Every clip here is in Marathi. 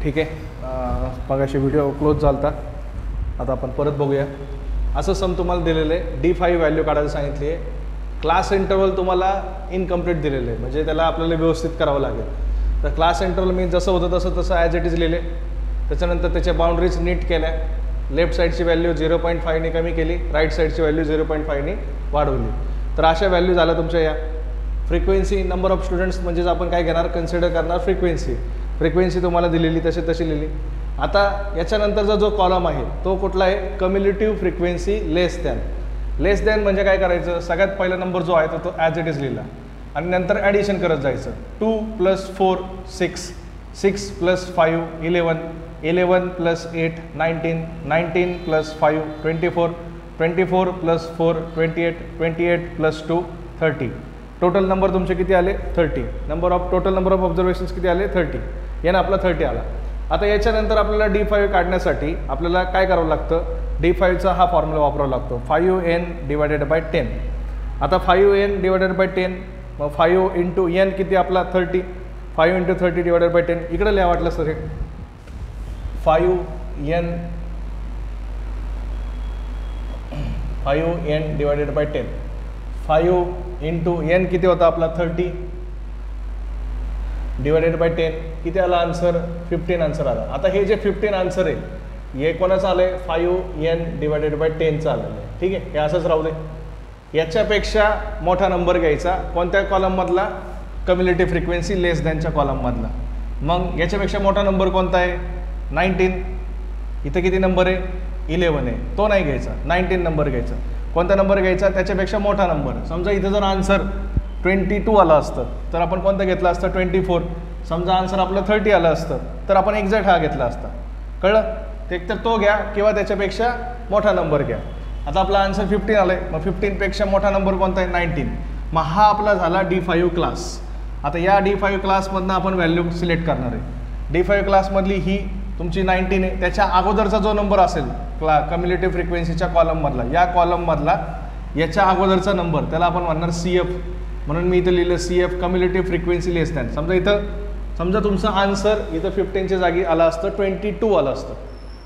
ठीक आहे, मगाशी व्हिडिओ क्लोज झाला होता, आता आपण परत बघूया. असं सम तुम्हाला दिलेलं आहे, D5 व्हॅल्यू काढायला सांगितली आहे. क्लास इंटरवल तुम्हाला इनकम्प्लीट दिलेलं आहे, म्हणजे त्याला आपल्याला व्यवस्थित करावं लागेल. तर क्लास इंटरवल मी जसं होतं तसं ॲज इट इज लिहिले. त्याच्यानंतर त्याच्या बाउंड्रीज नीट केल्या. लेफ्ट साईडची व्हॅल्यू 0.5ने कमी केली, राईट साईडची व्हॅल्यू 0.5ने वाढवली. तर अशा व्हॅल्यू झाल्या तुमच्या या. फ्रिक्वेन्सी नंबर ऑफ स्टुडंट्स म्हणजेच आपण काय घेणार, कन्सिडर करणार फ्रिक्वेन्सी तुम्हाला दिलेली तशी लिहिली. आता याच्यानंतरचा जो कॉलम आहे तो कुठला आहे, कम्युलेटिव्ह फ्रिक्वेन्सी लेस दॅन म्हणजे काय करायचं, सगळ्यात पहिला नंबर जो आहे तो ॲज इट इज लिहिला आणि नंतर ॲडिशन करत जायचं. 2 + 4 6, 6 + 5 11, 11 + 8 19, 19 + 5 24, 24 + 4 28, 28 + 2 30. टोटल नंबर तुमचे किती आले, 30. टोटल नंबर ऑफ ऑब्झर्वेशन्स किती आले, 30. यानं आपला 30 आला. आता याच्यानंतर आपल्याला D5 काढण्यासाठी आपल्याला काय करावं लागतं, D5चा हा फॉर्म्युला वापरावा लागतो, 5n / 10. आता 5n / 10, मग 5 × n किती आपला 30, 5 × 30 / 10. इकडे लिहा वाटलं सर हे 5n / 10. 5 × n किती होता आपला 30 / 10 किती आला आन्सर, 15 आन्सर आला. आता हे जे 15 आन्सर आहे हे कोणाचं आलं आहे, 5n / 10चं आलेलं आहे. ठीक आहे, हे असंच राहू दे. याच्यापेक्षा मोठा नंबर घ्यायचा, कोणत्या कॉलममधला, कम्युलेटिव्ह फ्रिक्वेन्सी लेस दॅनच्या कॉलममधला. मग याच्यापेक्षा मोठा नंबर कोणता आहे, 19. इथं किती नंबर आहे, 11 आहे, तो नाही घ्यायचा, 19 नंबर घ्यायचा. कोणता नंबर घ्यायचा, त्याच्यापेक्षा मोठा नंबर. समजा इथं जर आन्सर 22 आलं असतं तर आपण कोणतं घेतलं असतं, 24. समजा आन्सर आपलं 30 आलं असतं तर आपण एक्झॅक्ट हा घेतला असता. कळलं, ते एकतर तो घ्या किंवा त्याच्यापेक्षा मोठा नंबर घ्या. आता आपला आन्सर 15 आलं आहे, मग 15पेक्षा मोठा नंबर कोणता आहे, 19. मग हा आपला झाला D5 क्लास. आता या D5 क्लासमधनं आपण व्हॅल्यू सिलेक्ट करणार आहे. D5 क्लासमधली ही तुमची 19 आहे, त्याच्या अगोदरचा जो नंबर असेल कम्युलेटिव्ह फ्रिक्वेन्सीच्या कॉलममधला, या कॉलममधला याच्या अगोदरचा नंबर त्याला आपण म्हणणार CF. म्हणून मी इथं लिहिलं CF, कम्युलेटिव्ह फ्रिक्वेन्सी लेस दॅन. समजा तुमचा आन्सर इथं 15च्या जागी आला असतं 22 आलं असतं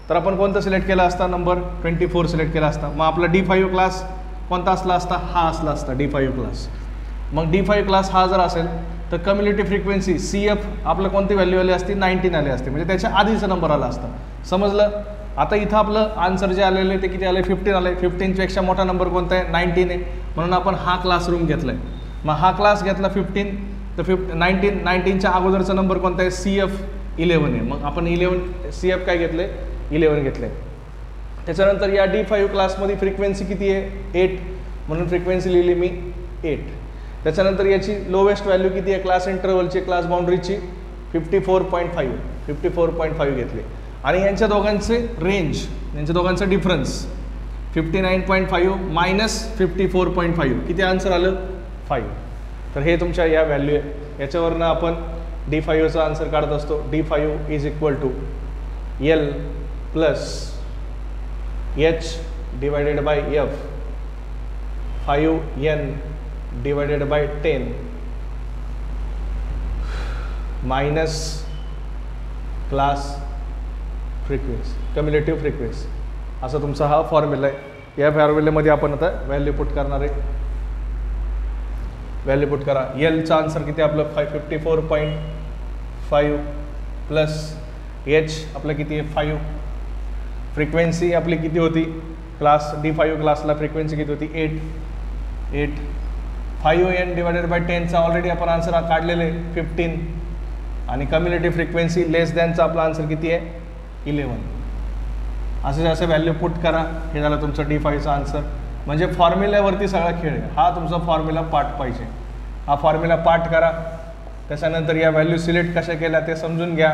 तर आपण कोणतं सिलेक्ट केला असता, नंबर 24 सिलेक्ट केला असता. मग आपला D5 क्लास कोणता असला असता, हा असला असता D5 क्लास. मग D5 क्लास हा जर असेल तर कम्युलेटिव्ह फ्रिक्वेन्सी CF आपलं कोणती व्हॅल्यू आली असती, 19 आली असते, म्हणजे त्याच्या आधीचा नंबर आला असता. समजलं. आता इथं आपलं आन्सर जे आलेलं आहे ते किती आलं, 15 आलं आहे. 15पेक्षा मोठा नंबर कोणता आहे, 19 आहे, म्हणून आपण हा क्लासरूम घेतला आहे. मग हा क्लास घेतला 15, तर 19च्या अगोदरचा नंबर कोणता आहे, CF 11 आहे. मग आपण CF काय घेतले, 11 घेतले. त्याच्यानंतर या D5 क्लासमध्ये फ्रिक्वेन्सी किती आहे, 8, म्हणून फ्रिक्वेन्सी लिहिली मी 8. त्याच्यानंतर याची लोवेस्ट व्हॅल्यू किती आहे, क्लास इंटरवलची, क्लास बाउंड्रीची 54.5 घेतली. आणि यांच्या दोघांचे रेंज, यांच्या दोघांचा डिफरन्स 59.5 - 54.5 किती आन्सर आलं, 5. तर हे तुमच्या या व्हॅल्यू आहे. याच्यावरनं आपण D5चा आन्सर काढत असतो. D5 = L + H / F, 5n / 10 minus class frequency, cumulative frequency. असा तुमचा हा फॉर्म्युला आहे. या फॉर्म्युल्यामध्ये आपण आता व्हॅल्यू पुट करणार आहे. व्हॅल्यू पुट करा. Lचा आन्सर किती आपलं 54.5 + H आपलं किती आहे 5. फ्रिक्वेन्सी आपली किती होती, क्लास D5 क्लासला फ्रिक्वेन्सी किती होती, 8. 5n / 10चा ऑलरेडी आपण आन्सर काढलेलं आहे 15. आणि कम्युलेटिव्ह फ्रिक्वेन्सी लेस दॅनचा आपला आन्सर किती आहे, 11. असे व्हॅल्यू पुट करा. हे झालं तुमचं D5चा आन्सर. म्हणजे फॉर्म्युल्यावरती सगळा खेळ आहे. हा तुमचा फॉर्म्युला पार्ट पाहिजे. हा फॉर्म्युला पार्ट करा. त्याच्यानंतर या व्हॅल्यू सिलेक्ट कशा केल्या ते समजून घ्या.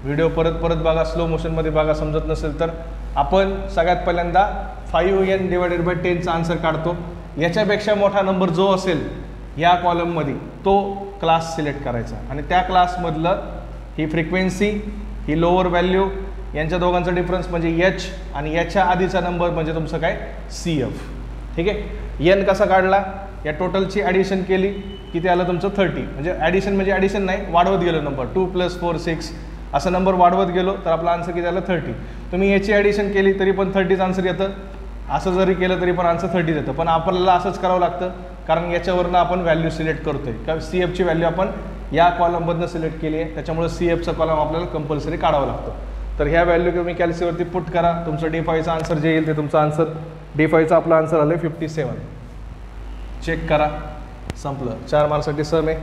व्हिडिओ परत बघा, स्लो मोशनमध्ये बघा. समजत नसेल तर आपण सगळ्यात पहिल्यांदा 5n / 10चा आन्सर काढतो. याच्यापेक्षा मोठा नंबर जो असेल या कॉलममध्ये तो क्लास सिलेक्ट करायचा आणि त्या क्लासमधलं ही फ्रिक्वेन्सी, ही लोअर व्हॅल्यू, यांच्या दोघांचा डिफरन्स म्हणजे H आणि याच्या आधीचा नंबर म्हणजे तुमचं काय, CF. ठीक आहे. n कसा काढला, या टोटलची ॲडिशन केली, किती आलं तुमचं 30. म्हणजे ॲडिशन नाही, वाढवत गेलं नंबर. 2 + 4 6, असं नंबर वाढवत गेलो तर आपला आन्सर किती आलं 30. तुम्ही याची ॲडिशन केली तरी पण 30च आन्सर येतं, असं जरी केलं तरी पण आन्सर 30 येतं. पण आपल्याला असंच करावं लागतं कारण याच्यावरनं आपण व्हॅल्यू सिलेक्ट करतोय का सी एफची व्हॅल्यू आपण या कॉलममधनं सिलेक्ट केली आहे, त्याच्यामुळे सी एफचा कॉलम आपल्याला कंपल्सरी काढावं लागतं. तर ह्या व्हॅल्यू तुम्ही कॅल्सीवरती पुट करा, तुमचं D5चा आन्सर जे येईल ते तुमचा आन्सर. D5चा आपला आन्सर आलं 57. चेक करा, संपलं. 4 मार्क्ससाठी सम आहे.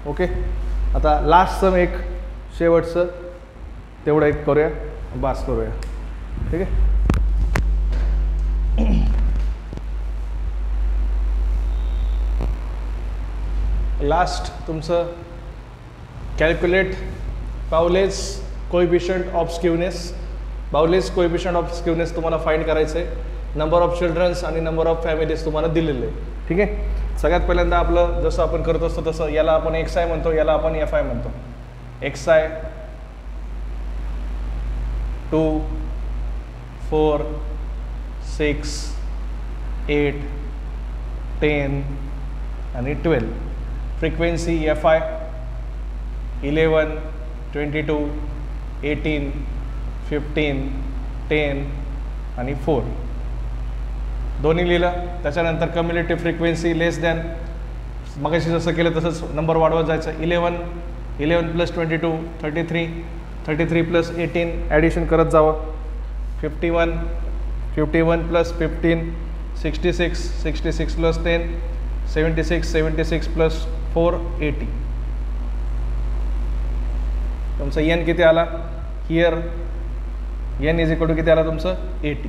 ओके, आता लास्ट सम एक शेवटचं तेवढं एक करूया, बास करूया. ठीक आहे. लास्ट तुमचं calculate Bowley's coefficient of skewness. Bowley's coefficient of skewness तुम्हाला फाइंड करायचं आहे. नंबर ऑफ चिल्ड्रन्स आणि नंबर ऑफ फॅमिलीज तुम्हाला दिलेले आहे. ठीक आहे. सगळ्यात पहिल्यांदा आपलं जसं आपण करत असतो तसं याला आपण XI म्हणतो, याला आपण FI म्हणतो. XI 2 4 6 8 10 आणि 12. फ्रिक्वेन्सी FI 11 22 18 15 10 आणि 4 दोन्ही लिहिलं. त्याच्यानंतर कम्युलेटिव्ह फ्रिक्वेन्सी लेस दॅन, मगाशी जसं केलं तसंच नंबर वाढवत जायचं. 11 प्लस 22 33 33 प्लस 18 ॲडिशन करत जावं. 51 प्लस 15 66 66 प्लस 10 76 प्लस 4 80. तुमचं N किती आला here, N is equal to किती आला तुमचं 80.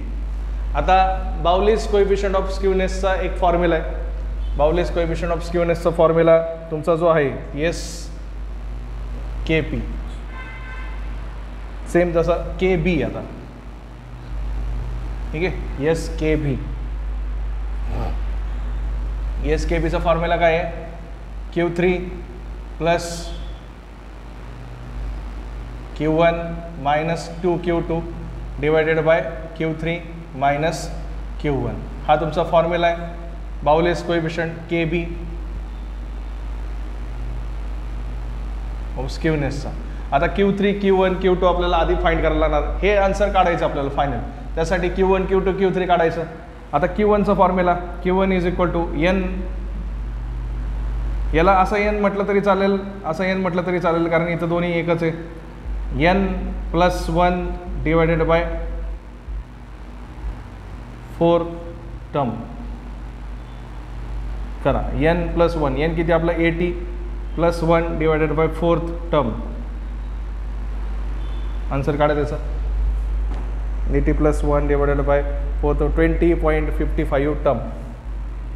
आता बाउलीज कोएफिशियंट ऑफ स्क्यूनेसचा एक फॉर्म्युला आहे. बाउलीज कोएफिशियंट ऑफ स्क्यूनेसचा फॉर्म्युला तुमचा जो आहे SKP, सेम जसा KB आता. ठीक आहे. SKBचा फॉर्म्युला काय आहे, Q3 plus Q1 minus 2Q2 divided by Q3 minus Q1. हा तुमचा फॉर्म्युला आहे बाउलेज कोएफिशियंट KB ऑफ स्क्यूनेसचा. आता Q3 Q1 Q2 आपल्याला आधी फाइंड करायला लागणार. हे आन्सर काढायचं आपल्याला फायनल. त्यासाठी Q1 Q2 Q3 काढायचं. आता Q1चा formula Q1 is equal to N, याला असं N म्हटलं तरी चालेल, असं N म्हटलं तरी चालेल कारण इथं दोन्ही एकच आहे. N plus 1 divided by 4 term करा. N प्लस 1, N किती आपलं 80 plus 1 divided by 4th term. Answer काढा त्याचा. 80 plus 1 divided by 4th 20.55 term.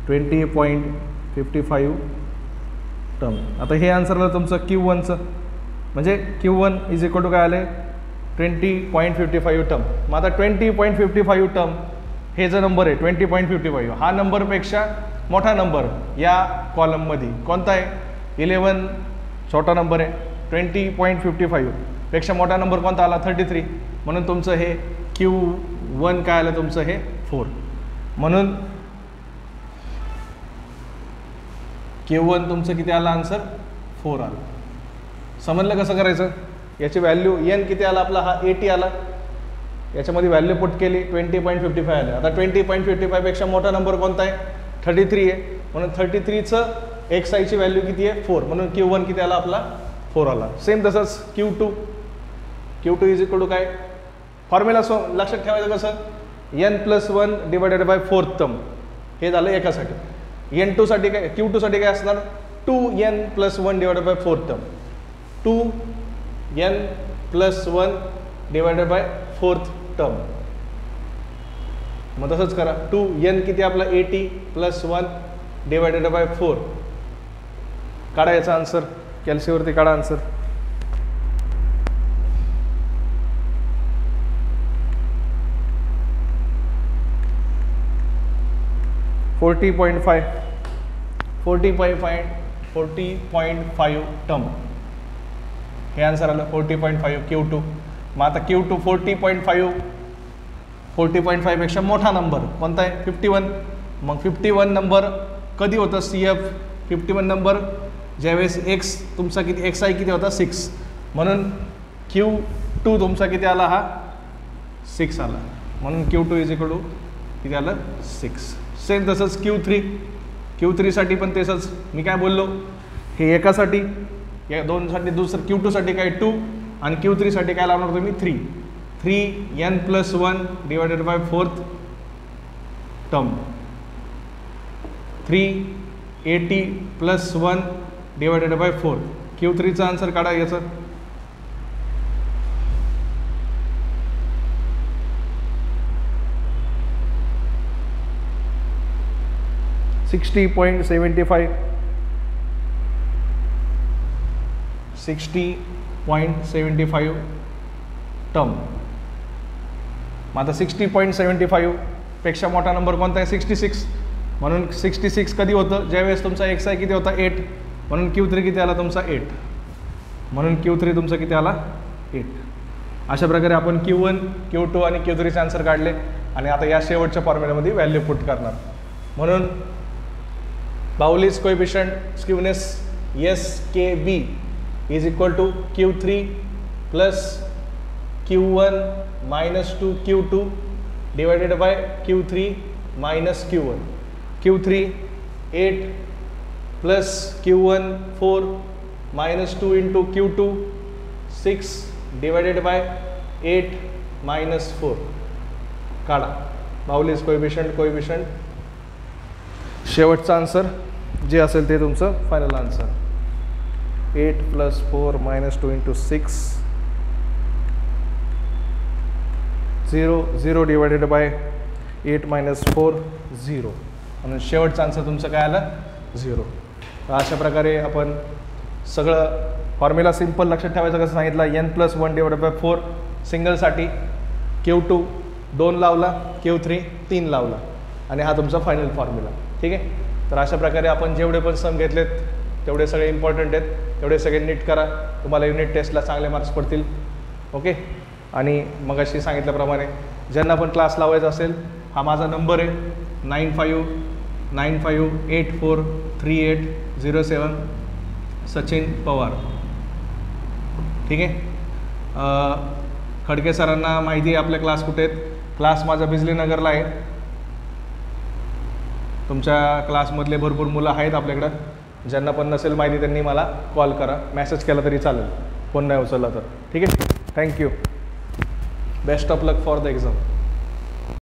20.55 term. आता हे आन्सर आलं तुमचं Q1चं, म्हणजे Q1 इज इक्वल टू काय आले 20.55 टर्म. मग आता 20.55 टर्म हे जो नंबर आहे 20.55, हा नंबरपेक्षा मोठा नंबर या कॉलममध्ये कोणता आहे, 11 छोटा नंबर आहे, 20.55 पेक्षा मोठा नंबर कोणता आला 33. म्हणून तुमचं हे Q1 काय आलं तुमचं हे 4. म्हणून Q1 तुमचं किती आलं आन्सर 4 आलं. समजलं कसं करायचं. याची व्हॅल्यू N किती आला आपला हा 80 आला, याच्यामध्ये व्हॅल्यू पुट केली 20.55 आलं. आता 20.55 पेक्षा मोठा नंबर कोणता आहे 33 आहे. म्हणून 33चं XIची व्हॅल्यू किती आहे 4. म्हणून Q1 किती आला आपला 4 आला. सेम तसंच Q2 इज इक्वल टू काय फॉर्म्युला लक्षात ठेवायचं कसं, N plus 1 divided by 4th term. हे झालं एकासाठी. N2 साठी काय, Q2 साठी काय असणार 2N plus 1 divided by 4th term. 2N plus 1 divided by 4th term. मग तसंच करा. 2N किती आपला 80 प्लस 1 डिवायडेड बाय 4. काढा याचा आन्सर, कॅल्सीवरती काढा आन्सर. $40.5 टर्म हे आन्सर आलं 40.5 Q2. मग आता Q2 40.5 पेक्षा मोठा नंबर कोणता आहे 51. मग 51 नंबर कधी होतं CF 51 नंबर ज्यावेळेस X तुमचा किती XI किती होता 6. म्हणून Q टू तुमचा किती आला हा 6 आला, म्हणून Q2 इज इक्वल टू किती आलं 6. सेम तसंच Q3 साठी पण तसंच मी काय बोललो, हे एकासाठी या दोनसाठी दुसरं Q2 साठी काय 2 आणि Q3 साठी काय लावणार तुम्ही 3n+1 divided by 4th term 380+1 divided by 4. Q3 चा आन्सर काढा याचं. $60.75 टर्म. मग आता 60.75 पेक्षा मोठा नंबर कोणता आहे 66, म्हणून 66 कधी होतं ज्यावेळेस तुमचा XI किती होता 8, म्हणून Q3 किती आला तुमचा 8, म्हणून Q3 तुमचा किती आला 8. अशा प्रकारे आपण Q1 Q2 आणि Q3 चे आन्सर काढले आणि आता या शेवटच्या फॉर्म्युल्यामध्ये व्हॅल्यू पुट करणार. म्हणून Bowley's coefficient skewness SKB is equal to Q3 plus Q1 minus 2Q2 divided by Q3 minus Q1. Q3 8 plus Q1 4 minus 2 into Q2 6 divided by 8 minus 4. काढा बाउलीज कोएफिशिएंट शेवटचा आन्सर जे असेल ते तुमचं फायनल आन्सर. 8 + 4 - 2 × 6 0 डिवायडेड बाय 8 - 4 0, म्हणून शेवटचा आन्सर तुमचं काय आलं 0. अशा प्रकारे आपण सगळं फॉर्म्युला सिंपल लक्षात ठेवायचं कसं सांगितलं. n+1 डिवायडेड बाय 4 सिंगलसाठी, Q2 2 लावला, Q3 3 लावला आणि हा तुमचा फायनल फॉर्म्युला. ठीक आहे. तर अशा प्रकारे आपण जेवढे पण सम घेतलेत तेवढे सगळे इम्पॉर्टंट आहेत, तेवढे सगळे नीट करा, तुम्हाला युनिट टेस्टला चांगले मार्क्स पडतील. ओके. आणि मगाशी सांगितल्याप्रमाणे ज्यांना पण क्लास लावायचा असेल हा माझा नंबर आहे 9595843807 सचिन पवार. ठीक आहे. खडके सरांना माहिती आहे आपले क्लास कुठे आहेत. क्लास माझा बिजलीनगरला आहे. तुमच्या क्लासमधले भरपूर मुलं आहेत आपल्याकडं. ज्यांना पण नसेल माहिती त्यांनी मला कॉल करा, मेसेज केला तरी चालेल, फोन नाही उचलला तर. ठीक आहे. Thank you. Best of luck for the exam.